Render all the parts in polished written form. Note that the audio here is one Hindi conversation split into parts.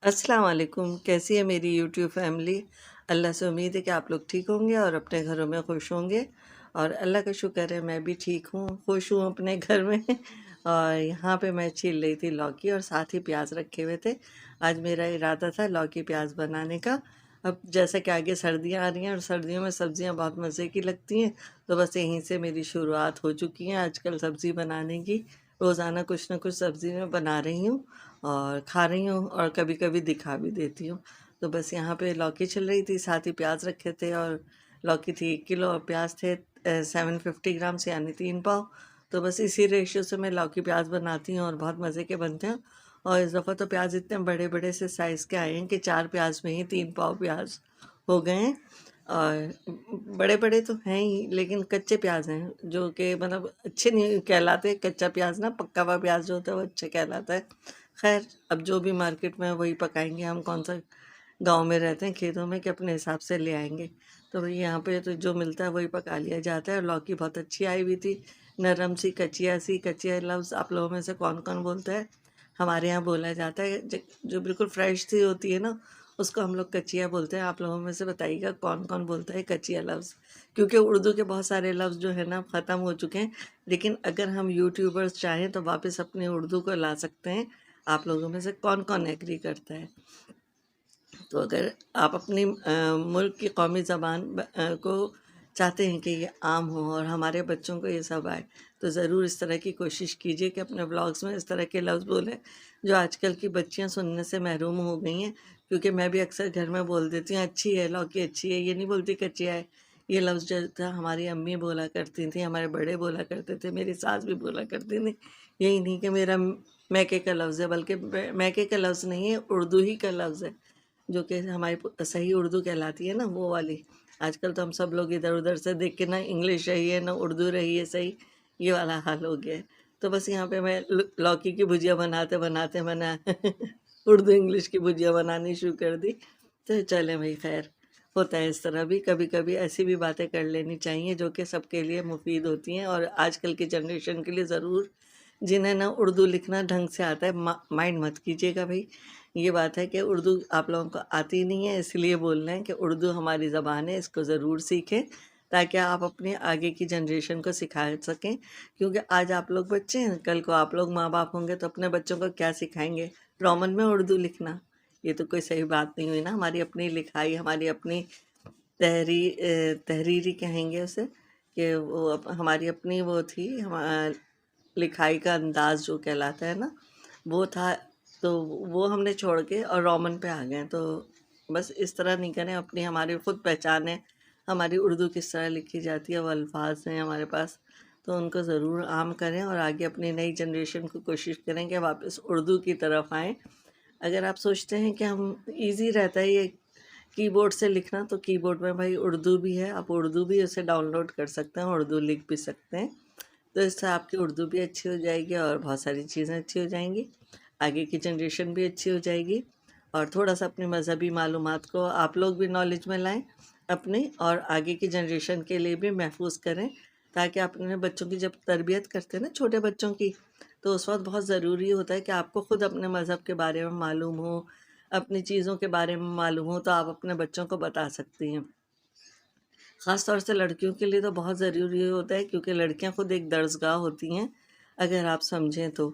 अस्सलाम वालेकुम। कैसी है मेरी यूट्यूब फैमिली? अल्लाह से उम्मीद है कि आप लोग ठीक होंगे और अपने घरों में खुश होंगे। और अल्लाह का शुक्र है मैं भी ठीक हूँ, खुश हूँ अपने घर में। और यहाँ पे मैं छील रही थी लौकी और साथ ही प्याज रखे हुए थे। आज मेरा इरादा था लौकी प्याज बनाने का। अब जैसा कि आगे सर्दियाँ आ रही हैं और सर्दियों में सब्जियाँ बहुत मज़े की लगती हैं, तो बस यहीं से मेरी शुरुआत हो चुकी है आजकल सब्ज़ी बनाने की। रोज़ाना कुछ ना कुछ सब्ज़ी मैं बना रही हूँ और खा रही हूँ और कभी-कभी दिखा भी देती हूँ। तो बस यहाँ पे लौकी छिल रही थी, साथ ही प्याज रखे थे और लौकी थी 1 किलो और प्याज थे 750 ग्राम्स यानी 3 पाव। तो बस इसी रेशियो से मैं लौकी प्याज बनाती हूँ और बहुत मज़े के बनते हैं। और इस दफ़ा तो प्याज इतने बड़े-बड़े से साइज़ के आए हैं कि 4 प्याज में ही 3 पाव प्याज हो गए हैं। और बड़े-बड़े तो हैं ही, लेकिन कच्चे प्याज हैं जो कि मतलब अच्छे नहीं कहलाते। कच्चा प्याज ना, पक्का हुआ प्याज जो होता है वो अच्छा कहलाता है। खैर, अब जो भी मार्केट में है वही पकाएंगे। हम कौन सा गांव में रहते हैं खेतों में कि अपने हिसाब से ले आएंगे। तो भाई यहाँ पे तो जो मिलता है वही पका लिया जाता है। और लौकी बहुत अच्छी आई हुई थी, नरम सी, कचिया सी। कचिया लफ्ज़ आप लोगों में से कौन कौन बोलता है? हमारे यहाँ बोला जाता है जो बिल्कुल फ्रेश सी होती है ना, उसको हम लोग कचिया बोलते हैं। आप लोगों में से बताइएगा कौन कौन बोलता है कचिया लफ्ज़? क्योंकि उर्दू के बहुत सारे लफ्ज़ जो है ना ख़त्म हो चुके हैं, लेकिन अगर हम यूट्यूबर्स चाहें तो वापस अपनी उर्दू को ला सकते हैं। आप लोगों में से कौन कौन एग्री करता है? तो अगर आप अपनी मुल्क की कौमी ज़बान को चाहते हैं कि ये आम हो और हमारे बच्चों को ये सब आए, तो ज़रूर इस तरह की कोशिश कीजिए कि अपने व्लॉग्स में इस तरह के लफ्ज़ बोलें जो आजकल की बच्चियां सुनने से महरूम हो गई हैं। क्योंकि मैं भी अक्सर घर में बोल देती हूँ अच्छी है लौकी, अच्छी है, ये नहीं बोलती कच्चिया है। ये लफ्ज़ जो था हमारी अम्मी बोला करती थी, हमारे बड़े बोला करते थे, मेरी सास भी बोला करती थी। यही नहीं कि मेरा मैके का लफ्ज़ है, बल्कि मैके का लफ्ज़ नहीं है, उर्दू ही का लफ्ज़ है, जो कि हमारी सही उर्दू कहलाती है ना, वो वाली। आजकल तो हम सब लोग इधर-उधर से देख के ना इंग्लिश रही है ना उर्दू रही है सही, ये वाला हाल हो गया है। तो बस यहाँ पे मैं लौकी की भुजिया बनाते-बनाते मैंने उर्दू इंग्लिश की भुजिया बनानी शुरू कर दी। तो चलें भई, खैर होता है इस तरह भी। कभी-कभी ऐसी भी बातें कर लेनी चाहिए जो कि सबके लिए मुफ़ीद होती हैं और आजकल की जनरेशन के लिए ज़रूर, जिन्हें ना उर्दू लिखना ढंग से आता है। माइंड मत कीजिएगा भाई। ये बात है कि उर्दू आप लोगों को आती नहीं है, इसलिए बोल रहे हैं कि उर्दू हमारी ज़बान है, इसको ज़रूर सीखें ताकि आप अपने आगे की जनरेशन को सिखा सकें। क्योंकि आज आप लोग बच्चे हैं, कल को आप लोग माँ-बाप होंगे तो अपने बच्चों को क्या सिखाएँगे? रोमन में उर्दू लिखना, ये तो कोई सही बात नहीं हुई ना। हमारी अपनी लिखाई, हमारी अपनी तहरीरी कहेंगे उसे, कि वो हमारी अपनी वो थी लिखाई का अंदाज़ जो कहलाता है ना, वो था। तो वो हमने छोड़ के और रोमन पे आ गए। तो बस इस तरह नहीं करें। अपनी हमारी खुद पहचान है, हमारी उर्दू किस तरह लिखी जाती है, वो अल्फाज हैं हमारे पास, तो उनको ज़रूर आम करें और आगे अपनी नई जनरेशन को कोशिश करें कि वापस उर्दू की तरफ आएँ। अगर आप सोचते हैं कि हम ईज़ी रहता है ये कीबोर्ड से लिखना, तो कीबोर्ड में भाई उर्दू भी है, आप उर्दू भी उसे डाउनलोड कर सकते हैं, उर्दू लिख भी सकते हैं। तो इससे आपकी उर्दू भी अच्छी हो जाएगी और बहुत सारी चीज़ें अच्छी हो जाएंगी, आगे की जनरेशन भी अच्छी हो जाएगी। और थोड़ा-सा अपनी मज़हबी मालूमात को आप लोग भी नॉलेज में लाएँ अपनी, और आगे की जनरेशन के लिए भी महफूज़ करें, ताकि आप अपने बच्चों की जब तरबियत करते हैं ना, छोटे बच्चों की, तो उस वक़्त बहुत ज़रूरी होता है कि आपको खुद अपने मज़हब के बारे में मालूम हो, अपनी चीज़ों के बारे में मालूम हो, तो आप अपने बच्चों को बता सकती हैं। ख़ास तौर से लड़कियों के लिए तो बहुत ज़रूरी होता है, क्योंकि लड़कियां खुद एक दर्जगाह होती हैं, अगर आप समझें तो।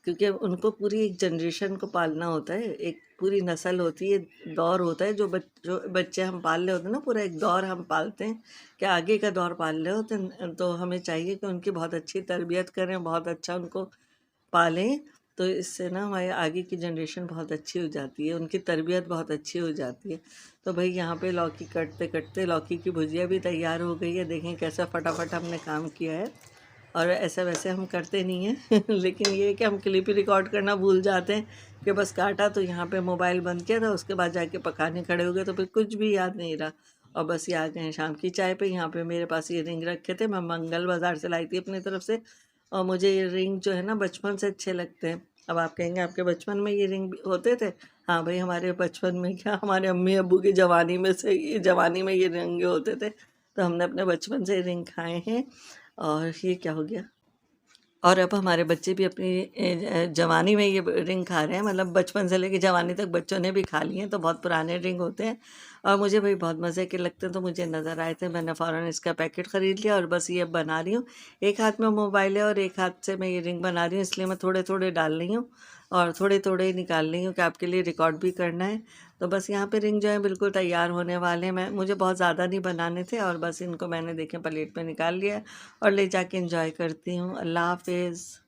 क्योंकि उनको पूरी एक जनरेशन को पालना होता है, एक पूरी नस्ल होती है, दौर होता है। जो बच्चे हम पाल रहे होते हैं ना, पूरा एक दौर हम पालते हैं कि आगे का दौर पाल रहे होते हैं। तो हमें चाहिए कि उनकी बहुत अच्छी तरबियत करें, बहुत अच्छा उनको पालें। तो इससे ना हमारे आगे की जनरेशन बहुत अच्छी हो जाती है, उनकी तरबियत बहुत अच्छी हो जाती है। तो भाई यहाँ पे लौकी कटते-कटते लौकी की भुजिया भी तैयार हो गई है। देखें कैसा फटाफट हमने काम किया है। और ऐसा वैसे हम करते नहीं हैं लेकिन ये है कि हम क्लिप रिकॉर्ड करना भूल जाते हैं कि बस काटा तो यहाँ पे मोबाइल बंद किया था, उसके बाद जाके पकाने खड़े हो गए तो फिर कुछ भी याद नहीं रहा। और बस ये आ गए हैं शाम की चाय पे। यहाँ पे मेरे पास ये रिंग रखे थे, मैं मंगल बाज़ार से लाई थी अपनी तरफ से। और मुझे ये रिंग जो है ना बचपन से अच्छे लगते हैं। अब आप कहेंगे आपके बचपन में ये रिंग होते थे? हाँ भाई, हमारे बचपन में क्या, हमारे अम्मी अब्बू की जवानी में ये रिंग होते थे। तो हमने अपने बचपन से रिंग खाए हैं। और ये क्या हो गया? और अब हमारे बच्चे भी अपनी जवानी में ये रिंग खा रहे हैं, मतलब बचपन से लेके जवानी तक बच्चों ने भी खा लिए हैं, तो बहुत पुराने रिंग होते हैं और मुझे भाई बहुत मज़े के लगते हैं, तो मुझे नज़र आए थे, मैंने फ़ौरन इसका पैकेट ख़रीद लिया और बस ये अब बना रही हूँ। एक हाथ में मोबाइल है और एक हाथ से मैं ये रिंग बना रही हूँ, इसलिए मैं थोड़े-थोड़े डाल रही हूँ और थोड़े-थोड़े ही निकाल रही हूँ कि आपके लिए रिकॉर्ड भी करना है। तो बस यहाँ पे रिंग जो है बिल्कुल तैयार होने वाले हैं, मैं मुझे बहुत ज़्यादा नहीं बनाने थे और बस इनको मैंने देखें प्लेट में निकाल लिया और ले जाके एंजॉय करती हूँ। अल्लाह हाफ़िज़।